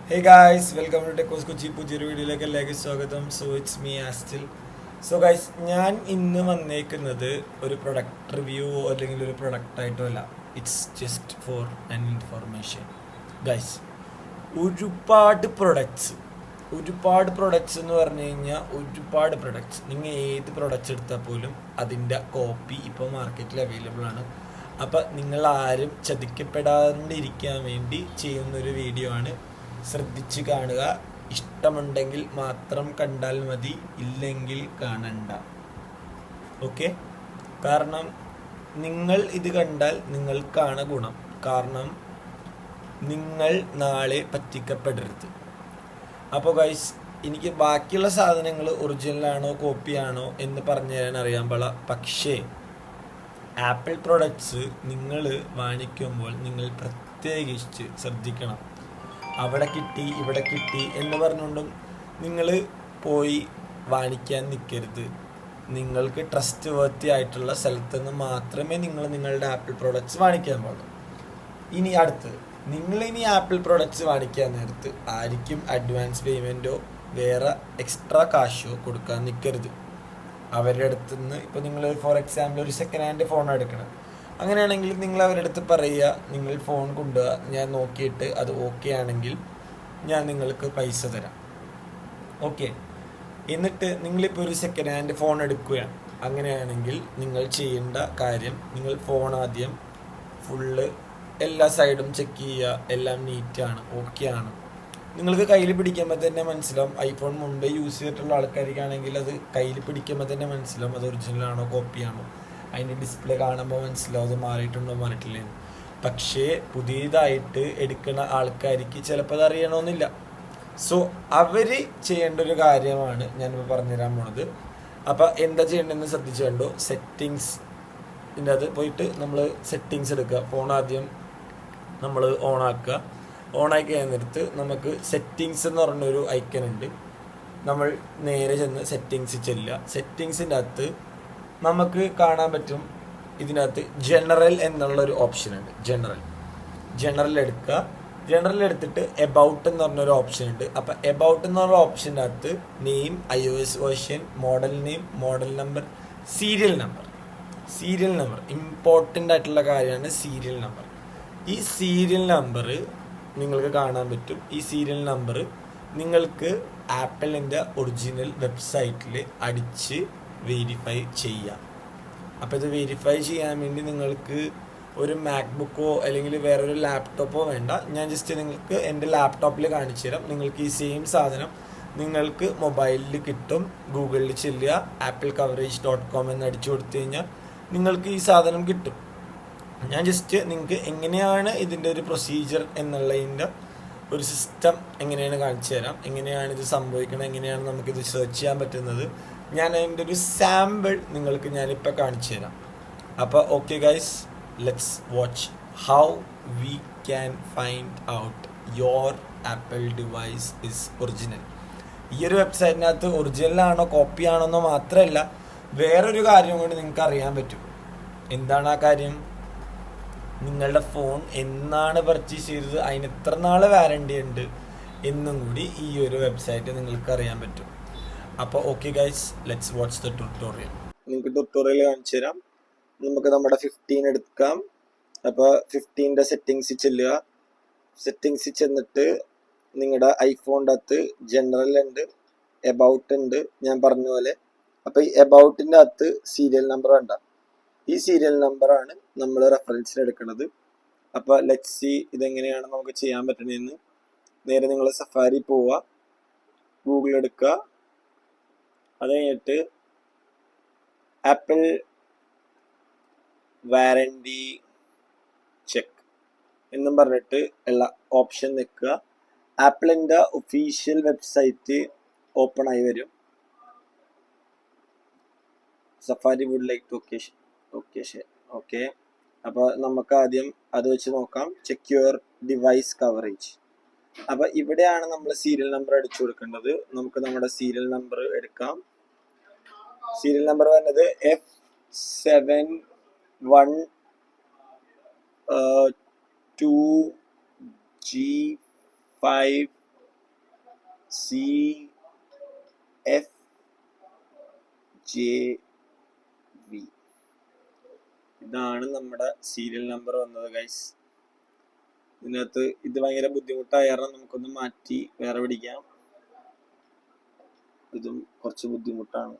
Hey guys, welcome to Techos Kochi പുതിയൊരു വീഡിയോയിലേക്ക് എല്ലാവർക്കും സ്വാഗതം. So it's me Astil. So guys, ഞാൻ ഇന്ന് വന്നേക്കുന്നത് ഒരു പ്രൊഡക്റ്റ് റിവ്യൂ അല്ലെങ്കിൽ ഒരു പ്രൊഡക്റ്റ് ആയിട്ടോ അല്ല. It's just for an information. Guys, ഒരുപാട് പ്രൊഡക്ട്സ് എന്ന് പറഞ്ഞു കഴിഞ്ഞാൽ ഒരുപാട് പ്രൊഡക്ട്സ്. നിങ്ങൾ ഏത് പ്രൊഡക്ട്സ് എടുത്താൽ പോലും അതിൻ്റെ കോപ്പി ഇപ്പോൾ മാർക്കറ്റിൽ അവൈലബിൾ ആണ്. അപ്പം നിങ്ങൾ ആരും ചതിക്കപ്പെടാണ്ടിരിക്കാൻ വേണ്ടി ചെയ്യുന്നൊരു വീഡിയോ ആണ്. ശ്രദ്ധിച്ച് കാണുക. ഇഷ്ടമുണ്ടെങ്കിൽ മാത്രം കണ്ടാൽ മതി, ഇല്ലെങ്കിൽ കാണണ്ട. ഓക്കെ? കാരണം നിങ്ങൾ ഇത് കണ്ടാൽ നിങ്ങൾക്കാണ് ഗുണം. കാരണം നിങ്ങൾ നാളെ പറ്റിക്കപ്പെടരുത്. അപ്പോൾ ഗൈസ്, എനിക്ക് ബാക്കിയുള്ള സാധനങ്ങൾ ഒറിജിനലാണോ കോപ്പിയാണോ എന്ന് പറഞ്ഞു തരാൻ അറിയാൻ പാടില്ല. പക്ഷേ ആപ്പിൾ പ്രൊഡക്ട്സ് നിങ്ങൾ വാങ്ങിക്കുമ്പോൾ നിങ്ങൾ പ്രത്യേകിച്ച് ശ്രദ്ധിക്കണം. അവിടെ കിട്ടി ഇവിടെ കിട്ടി എന്ന് പറഞ്ഞുകൊണ്ടും നിങ്ങൾ പോയി വാങ്ങിക്കാൻ നിൽക്കരുത്. നിങ്ങൾക്ക് ട്രസ്റ്റ് വർത്തി ആയിട്ടുള്ള സ്ഥലത്ത് നിന്ന് മാത്രമേ നിങ്ങൾ നിങ്ങളുടെ ആപ്പിൾ പ്രോഡക്റ്റ്സ് വാങ്ങിക്കാൻ പാടുള്ളൂ. ഇനി അടുത്തത്, നിങ്ങളിനി ആപ്പിൾ പ്രോഡക്റ്റ്സ് വാങ്ങിക്കാൻ നേരത്ത് ആർക്കും അഡ്വാൻസ് പേയ്മെൻറ്റോ വേറെ എക്സ്ട്രാ കാശോ കൊടുക്കാൻ നിൽക്കരുത്. അവരുടെ അടുത്ത് നിന്ന് ഇപ്പോൾ നിങ്ങൾ ഫോർ എക്സാമ്പിൾ ഒരു സെക്കൻഡ് ഹാൻഡ് ഫോൺ എടുക്കണം. അങ്ങനെയാണെങ്കിൽ നിങ്ങൾ അവരുടെ അടുത്ത് പറയുക, നിങ്ങൾ ഫോൺ കൊണ്ടുപോവുക, ഞാൻ നോക്കിയിട്ട് അത് ഓക്കെ ആണെങ്കിൽ ഞാൻ നിങ്ങൾക്ക് പൈസ തരാം. ഓക്കെ? എന്നിട്ട് നിങ്ങളിപ്പോൾ ഒരു സെക്കൻഡ് ഹാൻഡ് ഫോൺ എടുക്കുകയാണ്. അങ്ങനെയാണെങ്കിൽ നിങ്ങൾ ചെയ്യേണ്ട കാര്യം, നിങ്ങൾ ഫോൺ ആദ്യം ഫുള്ള് എല്ലാ സൈഡും ചെക്ക് ചെയ്യുക. എല്ലാം നീറ്റാണ്, ഓക്കെ ആണ്. നിങ്ങൾക്ക് കയ്യിൽ പിടിക്കുമ്പോൾ തന്നെ മനസ്സിലാവും. ഐഫോൺ മുമ്പേ യൂസ് ചെയ്തിട്ടുള്ള ആൾക്കാർക്കാണെങ്കിൽ അത് കയ്യിൽ പിടിക്കുമ്പോൾ തന്നെ മനസ്സിലാവും അത് ഒറിജിനലാണോ കോപ്പിയാണോ. അതിൻ്റെ ഡിസ്പ്ലേ കാണുമ്പോൾ മനസ്സിലാവും അത് മാറിയിട്ടുണ്ടോ മാറിയിട്ടില്ലെന്ന്. പക്ഷേ പുതിയതായിട്ട് എടുക്കുന്ന ആൾക്കാർക്ക് ചിലപ്പോൾ അത് അറിയണമെന്നില്ല. സോ അവർ ചെയ്യേണ്ട ഒരു കാര്യമാണ് ഞാനിപ്പോൾ പറഞ്ഞുതരാൻ പോണത്. അപ്പോൾ എന്താ ചെയ്യേണ്ടതെന്ന് ശ്രദ്ധിച്ചു കണ്ടോ. സെറ്റിങ്സിൻ്റെ അത് പോയിട്ട് നമ്മൾ സെറ്റിങ്സ് എടുക്കുക. ഫോൺ ആദ്യം നമ്മൾ ഓണാക്കുക. ഓണാക്കി കഴിഞ്ഞിട്ട് നമുക്ക് സെറ്റിങ്സ് എന്ന് പറഞ്ഞൊരു ഐക്കൺ ഉണ്ട്. നമ്മൾ നേരെ ചെന്ന് സെറ്റിങ്സ് ചെല്ലുക. സെറ്റിങ്സിൻ്റെ അകത്ത് നമുക്ക് കാണാൻ പറ്റും, ഇതിനകത്ത് ജനറൽ എന്നുള്ളൊരു ഓപ്ഷൻ ഉണ്ട്. ജനറൽ എടുക്കുക. ജനറൽ എടുത്തിട്ട് എബൌട്ട് എന്ന് പറഞ്ഞൊരു ഓപ്ഷൻ ഉണ്ട്. അപ്പം എബൌട്ട് എന്ന് പറഞ്ഞ ഓപ്ഷൻ്റെ അകത്ത് name, iOS version, model name, model number, serial number important ആയിട്ടുള്ള കാര്യമാണ്. സീരിയൽ നമ്പർ, ഈ സീരിയൽ നമ്പർ നിങ്ങൾക്ക് കാണാൻ പറ്റും. ഈ സീരിയൽ നമ്പർ നിങ്ങൾക്ക് ആപ്പിളിൻ്റെ ഒറിജിനൽ വെബ്സൈറ്റിൽ അടിച്ച് വെരിഫൈ ചെയ്യാം. അപ്പോൾ ഇത് വെരിഫൈ ചെയ്യാൻ വേണ്ടി നിങ്ങൾക്ക് ഒരു മാക്ബുക്കോ അല്ലെങ്കിൽ വേറൊരു ലാപ്ടോപ്പോ വേണ്ട. ഞാൻ ജസ്റ്റ് നിങ്ങൾക്ക് എൻ്റെ ലാപ്ടോപ്പിൽ കാണിച്ചു തരാം. നിങ്ങൾക്ക് ഈ സെയിം സാധനം നിങ്ങൾക്ക് മൊബൈലിൽ കിട്ടും. ഗൂഗിളിൽ ചെല്ലുക, applecoverage.com എന്ന് അടിച്ചു കൊടുത്തു കഴിഞ്ഞാൽ നിങ്ങൾക്ക് ഈ സാധനം കിട്ടും. ഞാൻ ജസ്റ്റ് നിങ്ങൾക്ക് എങ്ങനെയാണ് ഇതിൻ്റെ ഒരു പ്രൊസീജിയർ എന്നുള്ളതിൻ്റെ ഒരു സിസ്റ്റം എങ്ങനെയാണ് കാണിച്ചു തരാം. എങ്ങനെയാണ് ഇത് സംഭവിക്കുന്നത്, എങ്ങനെയാണ് നമുക്കിത് സെർച്ച് ചെയ്യാൻ പറ്റുന്നത്. ഞാൻ അതിൻ്റെ ഒരു സാമ്പിൾ നിങ്ങൾക്ക് ഞാനിപ്പോൾ കാണിച്ചു തരാം. അപ്പോൾ okay guys, let's watch how we can find out your apple device is original. ഈ ഒരു വെബ്സൈറ്റിനകത്ത് ഒറിജിനലാണോ കോപ്പിയാണോ എന്നോ മാത്രമല്ല, വേറൊരു കാര്യം കൊണ്ട് നിങ്ങൾക്ക് അറിയാൻ പറ്റും. എന്താണ് ആ കാര്യം? നിങ്ങളുടെ ഫോൺ എന്നാണ് പർച്ചേസ് ചെയ്തത്, അതിന് എത്ര നാൾ വാറണ്ടി ഉണ്ട് എന്നും കൂടി ഈ ഒരു വെബ്സൈറ്റ് നിങ്ങൾക്ക് അറിയാൻ പറ്റും. അപ്പോൾ okay guys, let's watch the tutorial. നിങ്ങൾക്ക് ട്യൂട്ടോറിയൽ കാണിച്ചു തരാം. നമുക്ക് നമ്മുടെ 15 എടുക്കാം. അപ്പോൾ 15ൻ്റെ സെറ്റിങ്സിൽ ചെല്ലുക. സെറ്റിങ്സിൽ ചെന്നിട്ട് നിങ്ങളുടെ ഐഫോണിൻ്റെ അകത്ത് ജനറൽ ഉണ്ട്, എബൌട്ട് ഉണ്ട്, ഞാൻ പറഞ്ഞ പോലെ. അപ്പോൾ ഈ എബൌട്ടിൻ്റെ അകത്ത് സീരിയൽ നമ്പർ ഉണ്ടാകും. ഈ സീരിയൽ നമ്പറാണ് നമ്മൾ റെഫറൻസിന് എടുക്കുന്നത്. അപ്പോൾ ലെറ്റ്സ് സി ഇതെങ്ങനെയാണ് നമുക്ക് ചെയ്യാൻ പറ്റണതെന്ന്. നേരെ നിങ്ങൾ സഫാരി പോവുക, ഗൂഗിൾ എടുക്കുക. അത് കഴിഞ്ഞിട്ട് ആപ്പിൾ വാറണ്ടി ചെക്ക് എന്നും പറഞ്ഞിട്ട് ഉള്ള ഓപ്ഷൻ നിൽക്കുക. ആപ്പിളിൻ്റെ ഒഫീഷ്യൽ വെബ്സൈറ്റ് ഓപ്പൺ ആയി വരും. Safari would like to okay. അപ്പോൾ നമുക്ക് ആദ്യം അത് വെച്ച് നോക്കാം. Check your device coverage. അപ്പോൾ ഇവിടെയാണ് നമ്മൾ സീരിയൽ നമ്പർ അടിച്ചു കൊടുക്കേണ്ടത്. നമുക്ക് നമ്മുടെ സീരിയൽ നമ്പർ എടുക്കാം. സീരിയൽ നമ്പർ വരുന്നത് F712G5 CFJV. ഇതാണ് നമ്മുടെ സീരിയൽ നമ്പർ വന്നത് ഗൈസ്. ഇതിനകത്ത് ഇത് ഭയങ്കര ബുദ്ധിമുട്ടായ കാരണം നമുക്കൊന്ന് മാറ്റി വേറെ പിടിക്കാം. ഇതും കുറച്ച് ബുദ്ധിമുട്ടാണ്.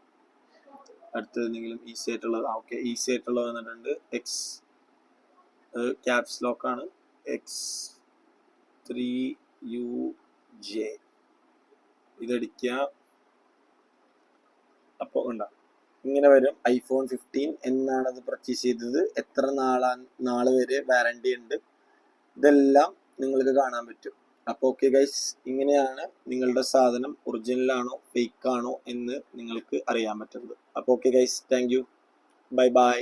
അടുത്തത് എന്തെങ്കിലും ഈസി ആയിട്ടുള്ളത്. ഓക്കെ, ഈസി ആയിട്ടുള്ളത് വന്നിട്ടുണ്ട്. എക്സ് ക്യാപ്സ് ലോക്ക് ആണ്. X3UJ ഇതടിക്കുക. അപ്പോൾ ഉണ്ടാ ഇങ്ങനെ വരും. iPhone 15 എന്നാണ് അത് പർച്ചേസ് ചെയ്തത്, എത്ര നാള് വരെ വാറണ്ടി ഉണ്ട്, ഇതെല്ലാം നിങ്ങൾക്ക് കാണാൻ പറ്റും. അപ്പോൾ ഓക്കെ ഗൈസ്, ഇങ്ങനെയാണ് നിങ്ങളുടെ സാധനം ഒറിജിനൽ ആണോ ഫേക്ക് ആണോ എന്ന് നിങ്ങൾക്ക് അറിയാൻ പറ്റുന്നത്. അപ്പോൾ okay guys, thank you, bye bye.